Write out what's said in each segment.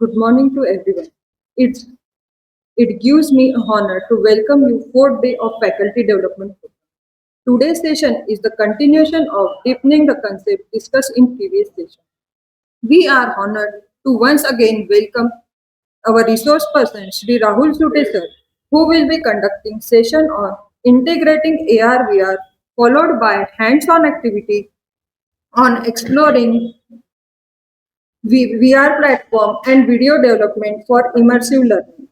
Good morning to everyone. It's, it gives me honor to welcome you fourth day of faculty development program. Today's session is the continuation of deepening the concept discussed in previous session. We are honored to once again welcome our resource person Shri Rahul Sute sir, who will be conducting session on integrating AR/VR followed by hands-on activity on exploring VR platform and video development for immersive learning.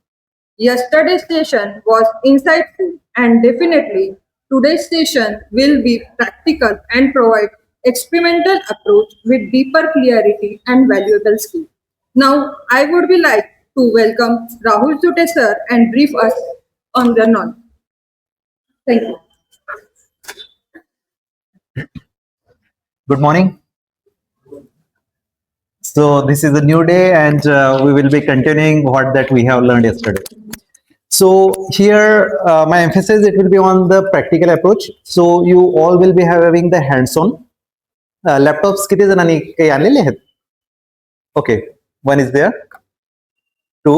Yesterday's session was insightful and definitely today's session will be practical and provide experimental approach with deeper clarity and valuable skill. Now, I would be like to welcome Rahul Sute sir and brief us on the knowledge. Thank you. Good morning. So this is a new day and we will be continuing what that we have learned yesterday. So here my emphasis it will be on the practical approach. So you all will be having the hands-on. Laptops किती जणांनी काही आणलेले आहेत? Okay, one is there. Two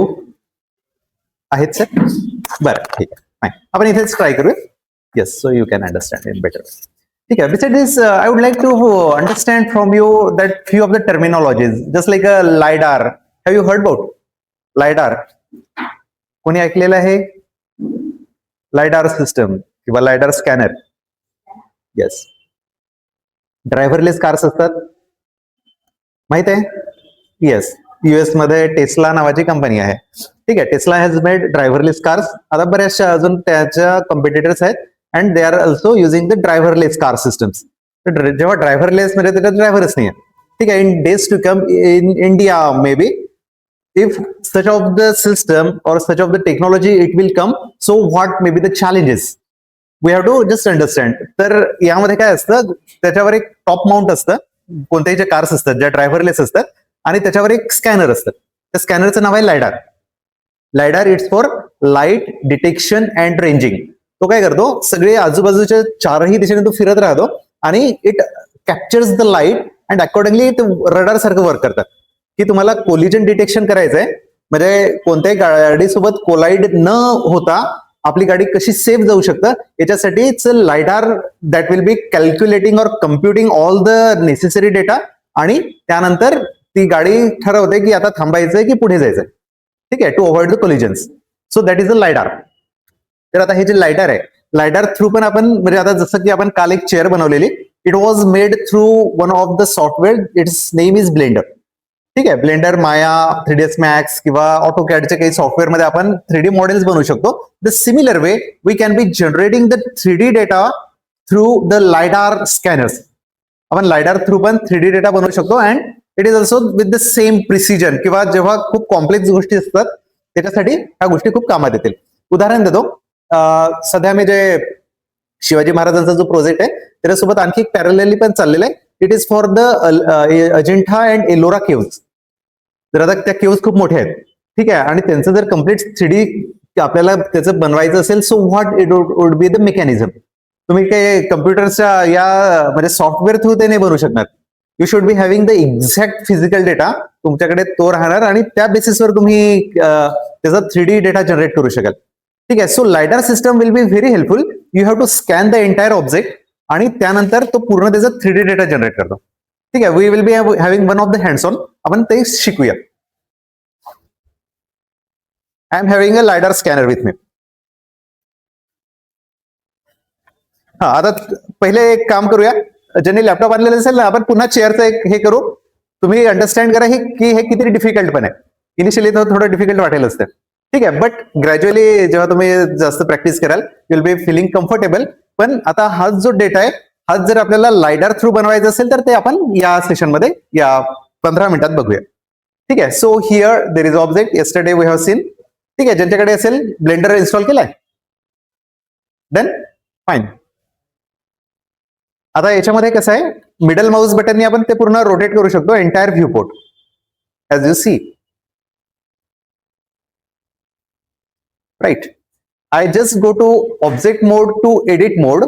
आहेत sir? बरं ठीक आहे. Fine. आपण इथेच try करूया. Yes, so you can understand it better. Okay, besides this, I would like to understand from you that few of the terminologies, just like a LiDAR. Have you heard about LiDAR? कोणी ऐकलेलं आहे? LiDAR system किंवा LiDAR scanner. Yes. Driverless cars असतात. माहित आहे? Yes. US मध्ये Tesla नावाची company आहे. ठीक आहे. Tesla has made driverless cars. आता बऱ्याचशा अजून त्याच्या कॉम्पिटिटर्स आहेत. And they are also using the driverless car systems. जेव्हा driverless म्हणजे त्याच्यात ड्रायव्हरच नाही आहे. ठीक आहे. In days to come in India maybe if such of the system or such of the technology it will come, so what may be the challenges? We have to just understand. तर यामध्ये काय असतं, त्याच्यावर एक top mount असतं. कोणत्याही जे cars असतात ज्या ड्रायव्हरलेस असतात आणि त्याच्यावर एक स्कॅनर असतं. त्या स्कॅनरचं नाव आहे lidar. Lidar it's for light detection and ranging. तो काय करतो, सगळे आजूबाजूच्या चारही दिशेने तो फिरत राहतो आणि it captures the light and accordingly ते रडार सारखं वर्क करतात. की तुम्हाला कोलिजन डिटेक्शन करायचंय, म्हणजे कोणत्याही गाडीसोबत कोलाइड न होता आपली गाडी कशी सेफ जाऊ शकतं याच्यासाठी it's a lidar that will be calculating or computing all the necessary data आणि त्यानंतर ती गाडी ठरवते की आता थांबायचंय की पुढे जायचंय. ठीक आहे, to avoid the collisions. So that is a lidar. तर आता हे जे लायडार आहे, लायडार थ्रू पण आपण म्हणजे आता जसं की आपण काल एक चेअर बनवलेली, it was made through one of the software, it's name is blender. ठीक आहे, ब्लेंडर, माया, 3ds मॅक्स किंवा ऑटोकॅडचे काही सॉफ्टवेअर मध्ये आपण 3D मॉडेल्स बनवू शकतो. The similar way we can be generating the 3D data through the lidar scanners. आपण lidar through पण 3D डेटा बनवू शकतो and it is also with the same precision. किंवा जेव्हा खूप कॉम्प्लेक्स गोष्टी असतात त्याच्यासाठी ह्या गोष्टी खूप कामात येतील. उदाहरण देतो, सध्या मी जे शिवाजी महाराजांचा जो प्रोजेक्ट आहे त्याच्यासोबत आणखी एक पॅरलली पण चाललेला आहे. It is for the Ajanta and Ellora caves. तर आता त्या केव्ज खूप मोठ्या आहेत. ठीक आहे, आणि त्यांचं जर कम्प्लीट 3D आपल्याला त्याचं बनवायचं असेल, so what it would be the mechanism. तुम्ही काही कम्प्युटरच्या या म्हणजे सॉफ्टवेअर थ्रू ते नाही बनवू शकणार. You should be having the exact physical data तुमच्याकडे तो राहणार आणि त्या बेसिसवर तुम्ही त्याचा 3D डेटा जनरेट करू शकाल. ठीक आहे, so lidar system will be very helpful. You have to scan the entire object आणि त्यानंतर तो पूर्ण त्याचा 3D डेटा जनरेट करतो. ठीक आहे, we will be having one of the hands on. आपण ते शिकूया. I am having a lidar scanner with me. हा, आता पहिले एक काम करूया. ज्यांनी लॅपटॉप आणलेला असेल ना, आपण पुन्हा चेअरचं एक हे करू. तुम्ही अंडरस्टँड करा की हे किती डिफिकल्ट पण आहे. इनिशियली थोडं डिफिकल्ट वाटेल असतं. ठीक आहे, बट ग्रॅज्युअली जेव्हा तुम्ही जास्त प्रॅक्टिस कराल you will be feeling comfortable. पण आता हा जो डेटा आहे हा जर आपल्याला लायडार थ्रू बनवायचा असेल तर ते आपण या सेशनमध्ये या 15 मिनिटात बघूया. ठीक आहे, so here there is object yesterday we have seen. ठीक आहे, ज्यांच्याकडे असेल ब्लेंडर इन्स्टॉल केलाय, देन फाईन. आता याच्यामध्ये कसं आहे, मिडल माऊस बटननी आपण ते पूर्ण रोटेट करू शकतो entire view port as you see. Right, I just go to object mode to edit mode.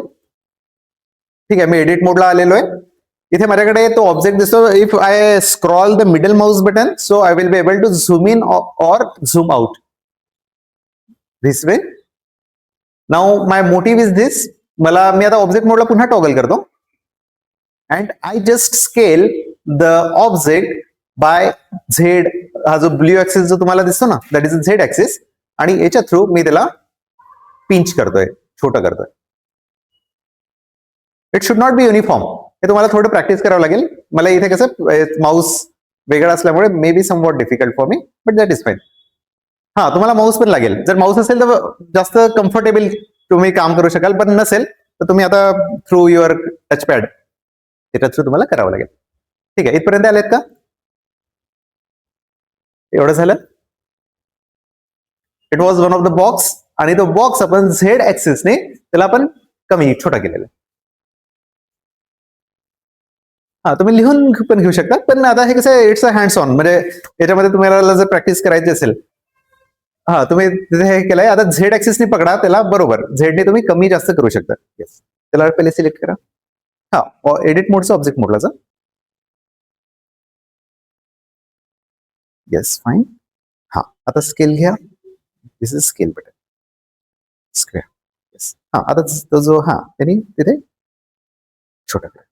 ठीक आहे, मी एडिट मोडला आलेलो आहे. इथे माझ्याकडे तो ऑब्जेक्ट दिसतो. If I scroll the middle mouse button, so I will be able to zoom in or zoom out this way. Now my motive is this. मी आता ऑब्जेक्ट मोडला पुन्हा टॉगल करतो and I just scale the object by Z. हा जो blue axis जो तुम्हाला दिसतो ना, दॅट इज झेड ऍक्सिस. आणि याच्या थ्रू मी त्याला पिंच करतोय, छोटं करतोय. It should not be uniform. हे तुम्हाला थोडं प्रॅक्टिस करावं लागेल. मला इथे कसं माऊस वेगळा असल्यामुळे may be somewhat difficult for me, but that is fine. हा, तुम्हाला माऊस पण लागेल. जर माऊस असेल तर जास्त कम्फर्टेबल तुम्ही काम करू शकाल, पण नसेल तर तुम्ही आता थ्रू युअर टचपॅड त्याच्या थ्रू तुम्हाला करावं लागेल. ठीक आहे, इथपर्यंत आलेत का? एवढं झालं. It was one of the box, आणि तो बॉक्स आपण झेड ऍक्सिसने त्याला आपण कमी छोटा केलेला. हा, तुम्ही लिहून पण घेऊ शकता, पण आता हे कसं इट्स अ हँड्स ऑन, म्हणजे याच्यामध्ये तुम्हाला जर प्रॅक्टिस करायची असेल, हा तुम्ही तिथे हे केलंय. आता झेड ऍक्सिसने पकडा त्याला, बरोबर झेडने तुम्ही कमी जास्त करू शकता. येस, त्याला पहिले सिलेक्ट करा. हा, एडिट मोडचं ऑब्जेक्ट मोडलाच. Yes, fine. हा, आता स्केल घ्या. This is scale button. Square. Yes. हा, आता तो जो त्यांनी तिथे छोटा करा.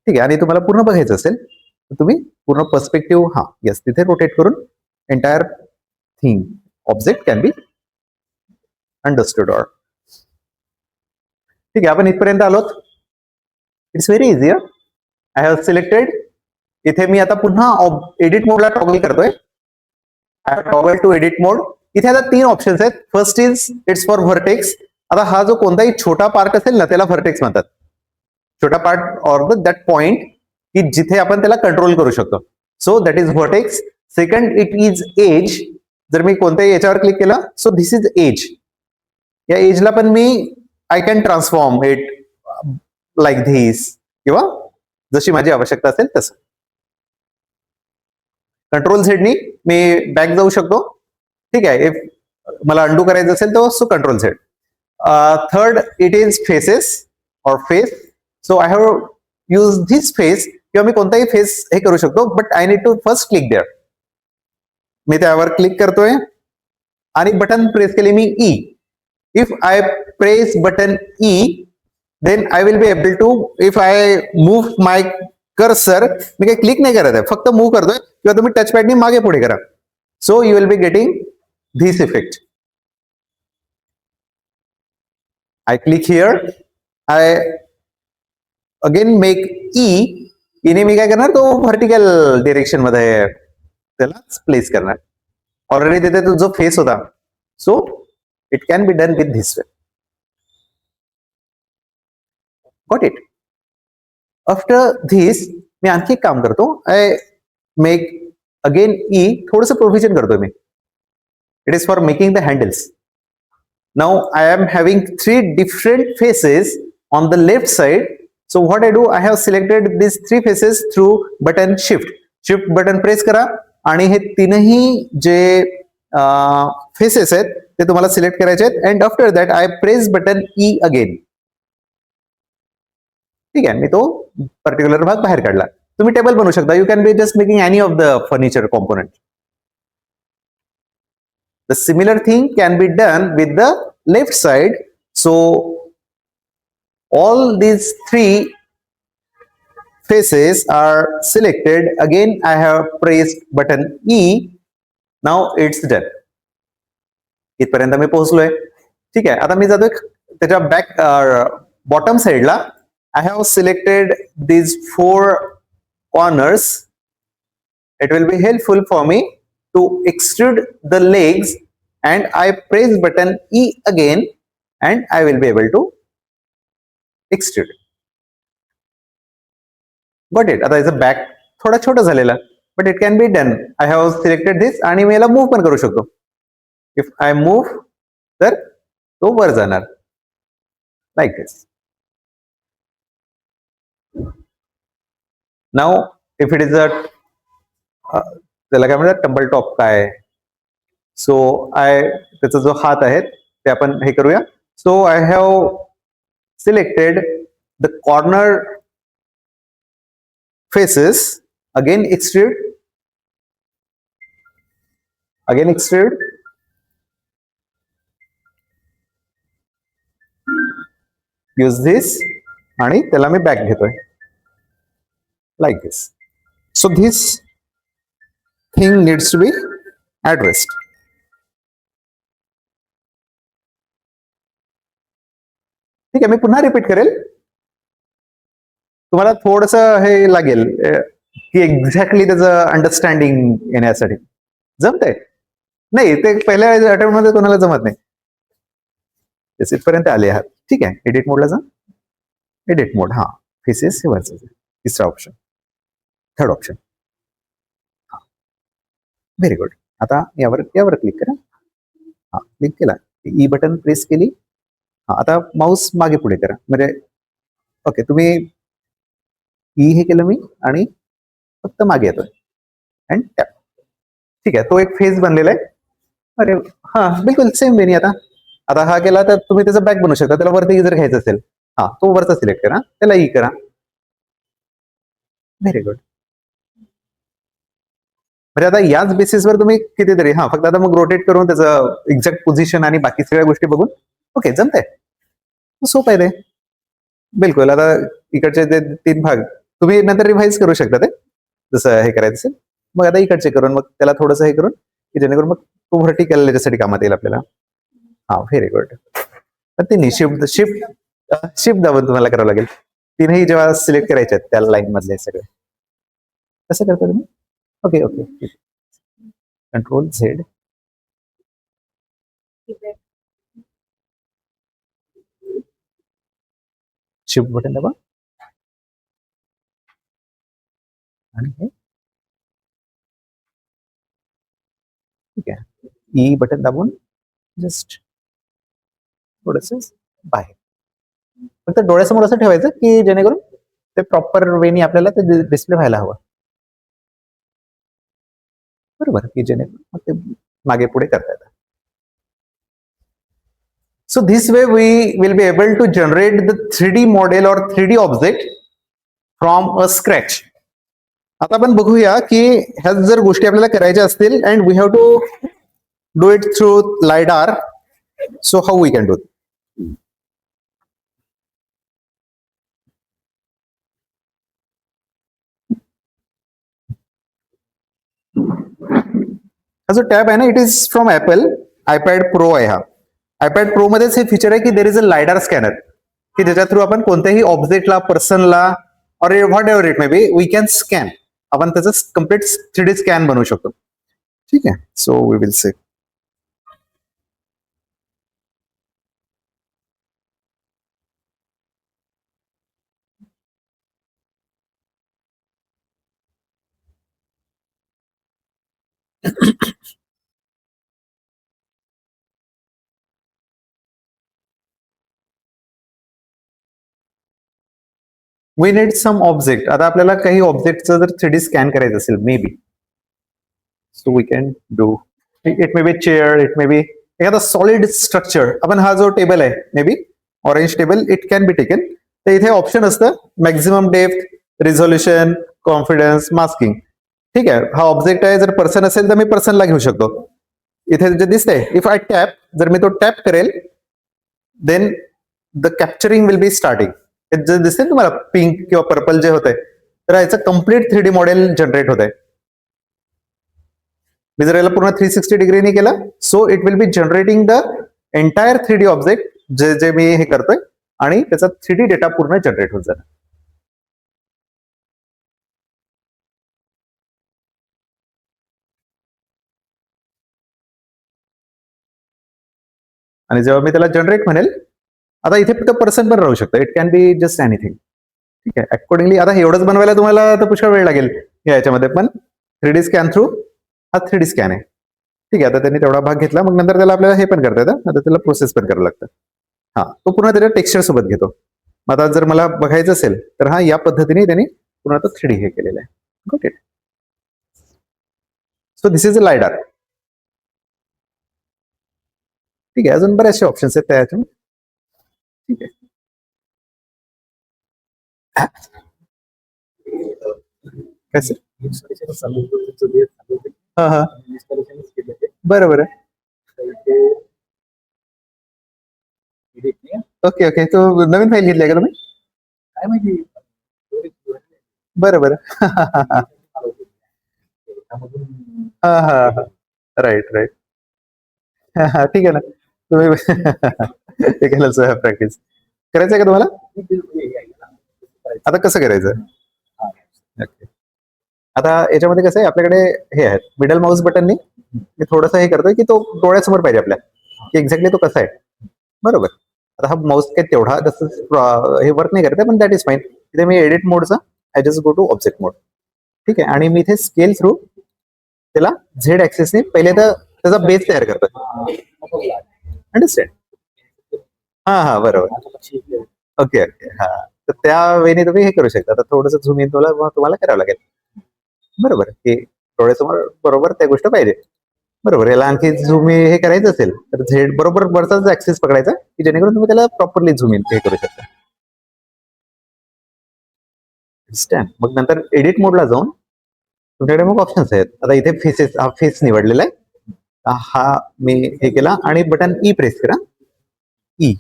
ठीक आहे. आणि तुम्हाला पूर्ण बघायचं असेल तर तुम्ही पूर्ण पर्स्पेक्टिव्ह येस तिथे रोटेट करून entire thing object can be understood. Or ठीक आहे, आपण इथपर्यंत आलोत. It's very easy. I have selected. इथे मी आता पुन्हा एडिट मोडला टॉगल करतोय. Toggle to edit mode. इथे आता 3 ऑप्शन्स आहेत. First is it's for vertex. आता हा जो कोणताही छोटा पार्ट असेल ना, त्याला व्हर्टेक्स म्हणतात. छोटा पार्ट ऑर दॅट पॉइंट की जिथे आपण त्याला कंट्रोल करू शकतो. So that is vertex. Second it is edge. जर मी कोणत्याही याच्यावर क्लिक केलं, सो दिस इज एज. या एजला पण मी I can transform it like this, किंवा जशी माझी आवश्यकता असेल तसं. कंट्रोल झेडनी मी बॅक जाऊ शकतो. ठीक आहे. इफ मला अंडू करायचं असेल तर so control Z. Third it is faces or face. So I have use this face, किंवा मी कोणताही फेस हे करू शकतो, but I need to first click there. मी त्यावर क्लिक करतोय आणि बटन प्रेस केले मी E. If I press button E, then I will be able to, if I move my cursor, मी काही क्लिक नाही करत आहे, फक्त मूव्ह करतोय, किंवा तुम्ही टचपॅडनी मागे पुढे करा. So you will be getting this effect. I click here. I again make E. इने मी काय करणार, तो व्हर्टिकल डिरेक्शन मध्ये त्याला प्लेस करणार. ऑलरेडी तिथे तो जो फेस होता, so it can be done with this way. Got it. After this मी आणखी एक काम करतो. I make again E. थोडंसं प्रोव्हिजन करतोय मी. It is for making the handles. Now I am having 3 different faces on the left side. So what I do, I have selected these 3 faces through button shift. Shift button press करा आणि हे तीनही जे faces आहेत ते तुम्हाला select करायचे आहेत. And after that I press button E again. ठीक आहे, मी तो पर्टिक्युलर भाग बाहेर काढला. तुम्ही टेबल बनवू शकता. You can be just making any of the furniture component. The similar thing can be done with the left side. So all these 3 faces are selected. Again I have pressed button E. Now it's done. इथपर्यंत मी पोहोचलोय. ठीक आहे, आता मी जातोय त्याच्या back bottom साइडला. I have selected these 4 corners. It will be helpful for me to extrude the legs, and I press button E again, and I will be able to extrude. Got it. आता याचं back थोडा छोटा झालेला, but it can be done. I have selected this, आणि मी याला move पण करू शकतो. इफ आय मूव्ह, तर तो वर जाणार like this. Now if it is a, त्याला काय म्हणतात, टंबल टॉप काय. सो त्याचा जो हात आहे ते आपण हे करूया. So I have selected the corner faces, again extrude, again extrude, use this, आणि त्याला मी बॅक घेतोय like this. So this thing needs to be addressed. ठीक आहे, मी पुन्हा रिपीट करेल, तुम्हाला थोडस हे लागेल की एक्झॅक्टली त्याचं अंडरस्टँडिंग येण्यासाठी. जमतंय? नाही, ते पहिल्या अटेम्प्ट मध्ये कोणाला जमत नाही. इथपर्यंत आले आहात, ठीक आहे. एडिट मोडला जा, एडिट मोड, हा फेसेस हे वरचं तिसरा ऑप्शन, थर्ड ऑप्शन. हा, व्हेरी गुड. आता यावर क्लिक करा. हा, क्लिक केला, ई बटन प्रेस केली. हा, आता माऊस मागे पुढे करा, म्हणजे ओके, तुम्ही ई हे केलं मी आणि फक्त मागे येतोय अँड टॅप. ठीक आहे, तो एक फेज बनलेला आहे. अरे हा, बिलकुल सेम वेनी. आता हा केला तर तुम्ही त्याचा बॅक बनवू शकता. त्याला वरती जर घ्यायचं असेल, हा, तो वरचा सिलेक्ट करा, त्याला ई करा. Very good. म्हणजे आता याच बेसिसवर तुम्ही कितीतरी, हा, फक्त आता मग रोटेट करून त्याचं एक्झॅक्ट पोझिशन आणि बाकी सगळ्या गोष्टी बघून ओके जमतंय. सोपं आहे ते, बिलकुल. आता इकडचे ते 3 भाग तुम्ही नंतर रिव्हाइज करू शकता, ते जसं हे करायचं असेल. मग आता इकडचे करून मग त्याला थोडंसं हे करून, की जेणेकरून मग तो व्हर्टिकल त्याच्यासाठी कामात येईल आपल्याला. हा, व्हेरी गुड. पण ते शिफ्ट शिफ्ट शिफ्ट दाबून तुम्हाला करावं लागेल. तीनही जेव्हा सिलेक्ट करायचे आहेत त्या लाईन मधले सगळे. कसं करता तुम्ही? Okay okay, control Z, shift button दाबा आणि हे ठीक आहे, ई बटन दाबून जस्ट थोडस बाहेर. फक्त डोळ्यासमोर असं ठेवायचं की जेणेकरून ते प्रॉपर वेनी आपल्याला ते डिस्प्ले व्हायला हवं, बरोबर, की जेणेकरून ते मागे पुढे करता येतं. So this way we will be able to generate the 3D model or 3D object from a scratch. आता आपण बघूया की ह्या जर गोष्टी आपल्याला करायच्या असतील and we have to do it through LiDAR. So how we can do it? हा जो टॅब आहे ना, it is from apple. IPad pro आहे हा. आयपॅड प्रो मध्येच हे फीचर आहे की there is a lidar scanner, की ज्याच्या थ्रू आपण कोणत्याही ऑब्जेक्टला, पर्सनला, or whatever it may be, we can scan. आपण त्याचं कम्प्लीट 3D स्कॅन बनवू शकतो. ठीक आहे, so we will see. We need some object. आता आपल्याला काही ऑब्जेक्टचं जर 3D स्कॅन करायचं असेल maybe, so we can do it may be chair, it may be एखादा सॉलिड स्ट्रक्चर. आपण हा जो टेबल आहे maybe orange table, it can be taken. तर इथे ऑप्शन असतं maximum depth, resolution, confidence, masking. ठीक आहे, हा ऑब्जेक्ट आहे. जर पर्सन असेल तर मी पर्सनला घेऊ शकतो. इथे जे दिसतंय, इफ आय टॅप, जर मी तो टॅप करेल then the capturing will be starting. जे दिसते तुम्हाला पिंक किंवा पर्पल जे होतंय, तर याचं कम्प्लीट 3D मॉडेल जनरेट होत आहे. मी जर याला पूर्ण 360 डिग्रीने केलं, so it will B generating the entire 3D object जे जे मी हे करतोय, आणि त्याचा 3D डेटा पूर्ण जनरेट होत जाणार. आणि जेव्हा मी त्याला जनरेट म्हणेल, आता इथे फक्त पर्सन पण राहू शकतं. It can be just anything. ठीक आहे, अकॉर्डिंगली. आता एवढंच बनवायला तुम्हाला तर पुष्कळ वेळ लागेल याच्यामध्ये, पण 3D स्कॅन थ्रू हा 3D स्कॅन आहे. ठीक आहे, आता त्यांनी तेवढा भाग घेतला, मग नंतर त्याला आपल्याला हे पण करता येतं. आता त्याला प्रोसेस पण करावं लागतं. हा, तो पूर्ण त्याच्या टेक्स्चर सोबत घेतो. आता जर मला बघायचं असेल तर हा या पद्धतीने त्यांनी पूर्ण तो 3D हे केलेला आहे. Got it. So this is a lidar. ठीक आहे, अजून बरेचसे ऑप्शन्स आहेत त्याच्यात. ठीक आहे, कसं इन्स्टॉलेशन चालू होतं तुमचं जे चालू होतं हा हा इन्स्टॉलेशनच केलं ते बरं बरं तर ते edit नाही ओके ओके तो नवीन फाईल घेतली का तुम्ही काय माहिती storage बरं बरं चालू होतं. त्यामधून हा हा हा राईट राईट ठीक आहे ना तुम्ही ते केलं प्रॅक्टिस करायचं आहे का तुम्हाला करायचं. आता कसं करायचं हा. ओके आता याच्यामध्ये कसं आहे आपल्याकडे हे आहेत मिडल माऊस बटननी मी थोडंसं हे करतोय की तो डोळ्यासमोर पाहिजे आपल्या की एक्झॅक्टली तो कसा आहे बरोबर आता हा माऊस काही तेवढा जसं हे वर्क नाही करत पण दॅट इज फाईन तिथे मी एडिट मोडचा I just go to object mode ठीक आहे आणि मी इथे स्केल थ्रू त्याला झेड ऍक्सेसने पहिले तर त्याचा बेस तयार करतोय अंडरस्टँड हा हा बरोबर आता लक्ष इकडे. ओके ओके हा तर त्या वेळी तुम्ही हे करू शकता आता थोडंसं झूम इन तुम्हाला करावं लागेल बरोबर की डोळ्यासमोर बरोबर त्या गोष्ट पाहिजे बरोबर याला आणखी झूम हे करायचं असेल तर झेड बरोबर वरचाच ऍक्सेस पकडायचा की जेणेकरून तुम्ही त्याला प्रॉपरली झूम इन हे करू शकता Understand? मग नंतर एडिट मोडला जाऊन तुमच्याकडे मग ऑप्शन्स आहेत आता इथे फेसेस हा फेस निवडलेला आहे हा मी हे केला आणि बटन ई प्रेस करा ई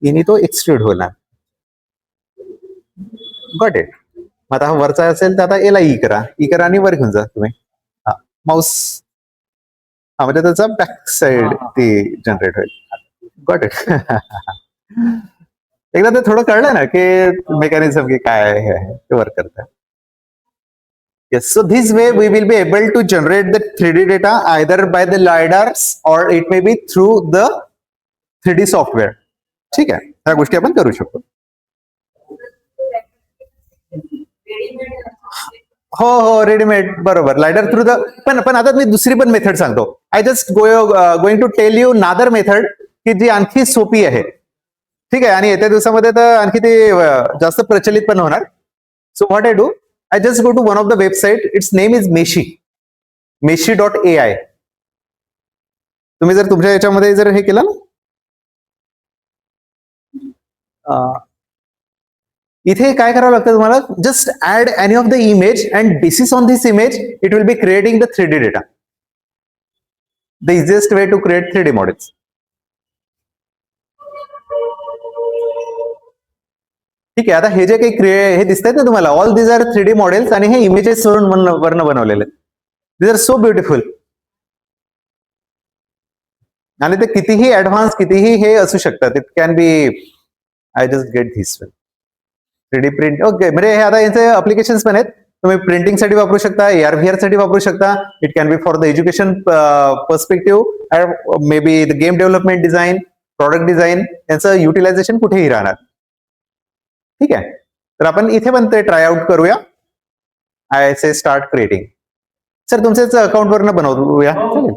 ईने तो एक्सट्रूड होणार गॉट इट आता हा वरचा असेल तर आता याला ई करा आणि वर घेऊन जा तुम्ही हा माऊस हा म्हणजे त्याचा बॅक साइड ती जनरेट होईल गॉट इट एकदा ते थोडं कळलं ना की मेकॅनिझम की काय आहे ते वर्क करतं Yes, so this way we will be able to generate the 3D data either by the LiDARs or it may be through the 3D software. ठीक आहे ह्या गोष्टी आपण करू शकतो हो हो रेडीमेड बरोबर लायडर थ्रू द पण आता मी दुसरी पण मेथड सांगतो I just going to tell you another method की जी आणखी सोपी आहे ठीक आहे आणि येत्या दिवसामध्ये तर आणखी ते जास्त प्रचलित पण होणार so what I do I just go to one of the website. Its name is Meshi. Meshi.ai. तुम्ही जर तुमच्या याच्यामध्ये जर हे केलं ना इथे काय करावं लागतं तुम्हाला just add any of the image and basis on this image it will be creating the 3D data the easiest way to create 3D models ठीक आहे आता हे जे काही हे दिसत आहेत ना तुम्हाला all these R 3D models आणि हे इमेजेस वरून बनवलेले दीज आर सो ब्युटिफुल आणि ते कितीही ऍडव्हान्स कितीही हे असू शकतात it can be I just get this 3D print okay म्हणजे हे आता यांचे अप्लिकेशन्स पण आहेत तुम्ही प्रिंटिंग साठी वापरू शकता AR/VR साठी वापरू शकता it can B for the education perspective may be the game development design product design यांचं युटिलायझेशन कुठेही राहणार ठीक आहे तर आपण इथे पण ते ट्राय आउट करूया I say start creating sir तुमच्याच अकाउंट वरनं बनवूया चालेल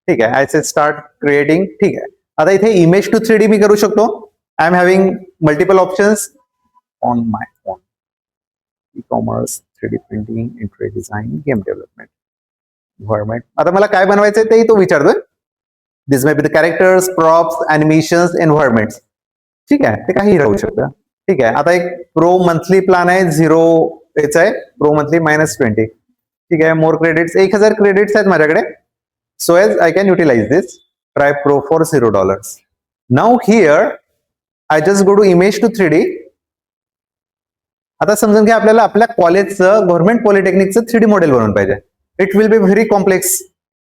ठीक आहे आय से स्टार्ट क्रिएटिंग ठीक आहे आता इथे इमेज टू 3D मी करू शकतो I am having multiple options on my phone e commerce 3D printing interior design game development environment आता मला काय बनवायचंय तेही तो विचारतोय this may be the characters props animations environment ठीक आहे ते काही राहू शकतं ठीक आहे आता एक प्रो मंथली प्लान आहे 0 याचा आहे प्रो मंथली -20 ठीक आहे मोर क्रेडिट्स 1000 क्रेडिट्स आहेत माझ्याकडे so as I can utilise this try pro for $0 now here I just go to image to 3D आता समजून घ्या आपल्याला आपल्या कॉलेजचं गव्हर्नमेंट पॉलिटेक्निकचं 3D मॉडेल बनवून पाहिजे it will be very complex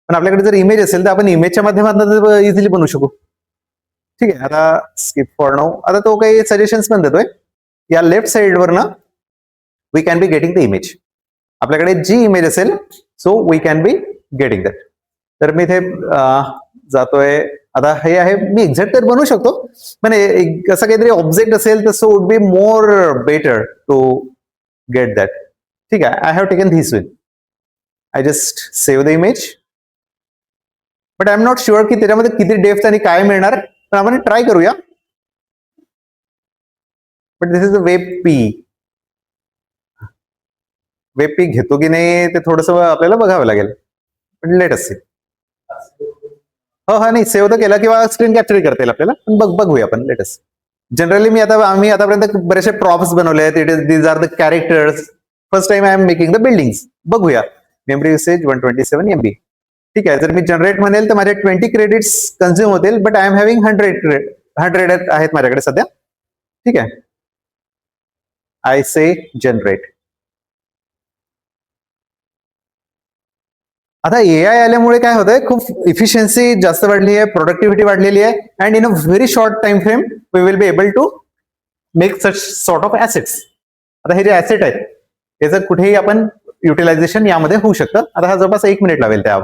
पण आपल्याकडे जर इमेज असेल तर आपण इमेजच्या माध्यमातून इझिली बनवू शकू ठीक आहे आता स्किप फॉर नाऊ आता तो काही सजेशन्स पण देतोय या लेफ्ट साइडवर ना we can be getting the image आपल्याकडे जी इमेज असेल so we can be getting that तर मी इथे जातोय आता हे आहे मी एक्झॅक्ट तर बनवू शकतो पण असं काहीतरी ऑब्जेक्ट असेल तर so would be more better to get that ठीक आहे आय हॅव टेकन धिस विन I just save the image but I am not sure की त्याच्यामध्ये किती डेप्थ आणि काय मिळणार पण आपण ट्राय करूया but this is a web P घेतो की नाही ते थोडस आपल्याला बघावं लागेल पण लेट अस हो हा नाही सेव्ह तर केला किंवा स्क्रीन कॅप्चर करता येईल आपल्याला पण बघूया आपण लेटेस्ट जनरली आम्ही आतापर्यंत बरेचसे प्रॉप्स बनवले आहेत these are the characters first time I am making the buildings. बघूया. Memory usage 127 MB. ठीक आहे. जर मी जनरेट म्हणेल तर माझे 20 क्रेडिट्स कन्झ्युम होतील, बट आय एम हॅव्हिंग 100 आहेत माझ्याकडे सध्या. ठीक आहे. I say generate. आता एआय आल्यामुळे काय होतंय, खूप इफिशियन्सी जास्त वाढली आहे, प्रोडक्टिव्हिटी वाढलेली आहे, and in a very short time frame we will be able to make such sort of assets. आता हे जे ऍसेट आहेत त्याचं कुठेही आपण युटिलायझेशन यामध्ये होऊ शकतं. आता हा जवळपास 1 मिनिट लावेल त्या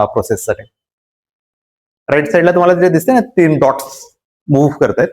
प्रोसेससाठी. राईट साईडला तुम्हाला जे दिसते ना 3 डॉट्स मूव्ह करतायत,